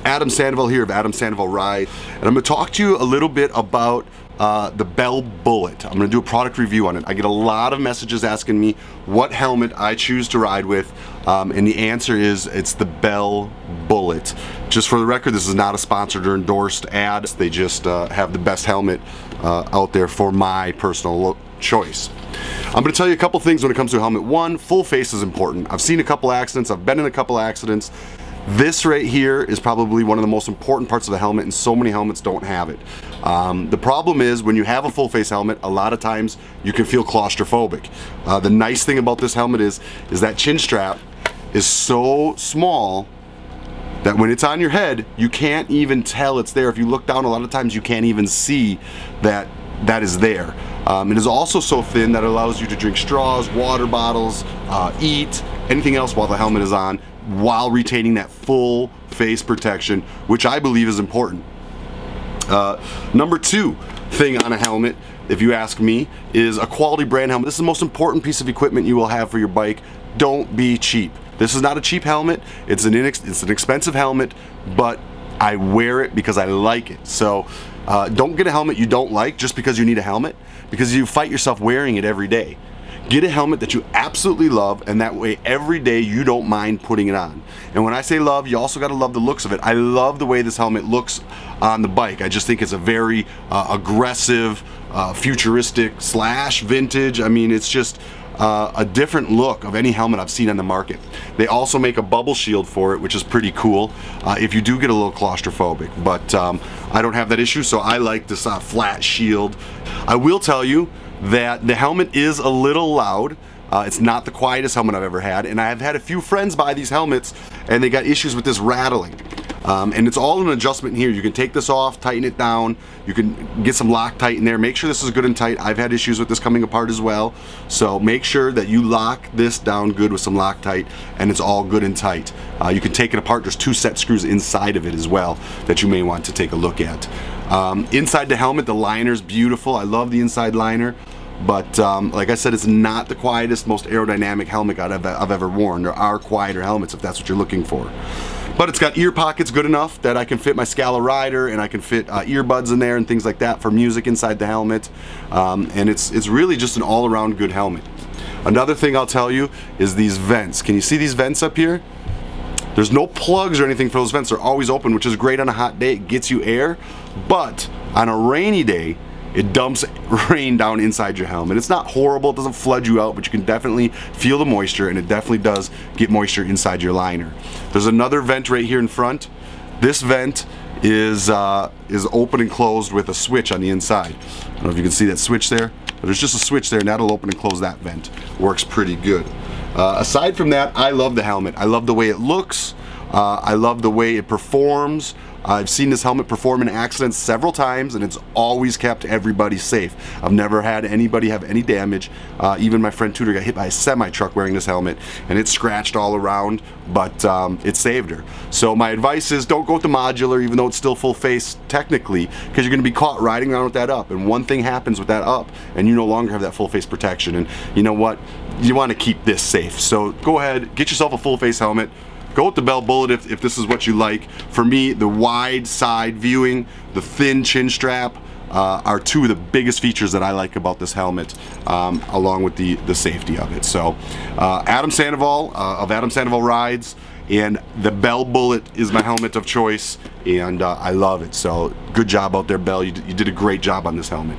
Adam Sandoval here of Adam Sandoval Ride, and I'm going to talk to you a little bit about the Bell Bullitt. I'm going to do a product review on it. I get a lot of messages asking me what helmet I choose to ride with, and the answer is it's the Bell Bullitt. Just for the record, this is not a sponsored or endorsed ad. They just have the best helmet out there for my personal choice. I'm going to tell you a couple things when it comes to a helmet. One, full face is important. I've seen a couple accidents. I've been in a couple accidents. This right here is probably one of the most important parts of the helmet, and so many helmets don't have it. The problem is when you have a full face helmet, a lot of times you can feel claustrophobic. The nice thing about this helmet is that chin strap is so small that when it's on your head, you can't even tell it's there. If you look down, a lot of times you can't even see that is there. It is also so thin that it allows you to drink straws, water bottles, eat, anything else while the helmet is on, while retaining that full face protection, which I believe is important. Number two thing on a helmet, if you ask me, is a quality brand helmet. This is the most important piece of equipment you will have for your bike. Don't be cheap. This is not a cheap helmet. It's an expensive helmet, but I wear it because I like it. So don't get a helmet you don't like just because you need a helmet, because you fight yourself wearing it every day. Get a helmet that you absolutely love, and that way every day you don't mind putting it on. And when I say love, you also got to love the looks of it. I love the way this helmet looks on the bike. I just think it's a very aggressive, futuristic / vintage. I mean, it's just a different look of any helmet I've seen on the market. They also make a bubble shield for it, which is pretty cool if you do get a little claustrophobic, but I don't have that issue, so I like this flat shield. I will tell you that the helmet is a little loud. It's not the quietest helmet I've ever had, and I've had a few friends buy these helmets and they got issues with this rattling. And it's all an adjustment here. You can take this off, tighten it down, you can get some Loctite in there, make sure this is good and tight. I've had issues with this coming apart as well, so make sure that you lock this down good with some Loctite and it's all good and tight. You can take it apart. There's 2 set screws inside of it as well that you may want to take a look at. Inside the helmet, the liner's beautiful. I love the inside liner, but like I said, it's not the quietest, most aerodynamic helmet I've ever worn. There are quieter helmets if that's what you're looking for. But it's got ear pockets good enough that I can fit my Scala rider, and I can fit earbuds in there and things like that for music inside the helmet. And it's really just an all-around good helmet. Another thing I'll tell you is these vents. Can you see these vents up here? There's no plugs or anything for those vents. They're always open, which is great on a hot day. It gets you air, but on a rainy day, it dumps rain down inside your helmet. It's not horrible, it doesn't flood you out, but you can definitely feel the moisture, and it definitely does get moisture inside your liner. There's another vent right here in front. This vent is open and closed with a switch on the inside. I don't know if you can see that switch there, but there's just a switch there, and that'll open and close that vent. Works pretty good. Aside from that, I love the helmet. I love the way it looks. I love the way it performs. I've seen this helmet perform in accidents several times, and it's always kept everybody safe. I've never had anybody have any damage. Even my friend Tudor got hit by a semi-truck wearing this helmet, and it scratched all around, but it saved her. So my advice is don't go with the modular, even though it's still full face technically, because you're going to be caught riding around with that up, and one thing happens with that up, and you no longer have that full face protection. And you know what? You want to keep this safe. So go ahead, get yourself a full face helmet. Go with the Bell Bullitt if this is what you like. For me, the wide side viewing, the thin chin strap are 2 of the biggest features that I like about this helmet, along with the safety of it. So Adam Sandoval of Adam Sandoval Rides, and the Bell Bullitt is my helmet of choice, and I love it. So good job out there, Bell. You did a great job on this helmet.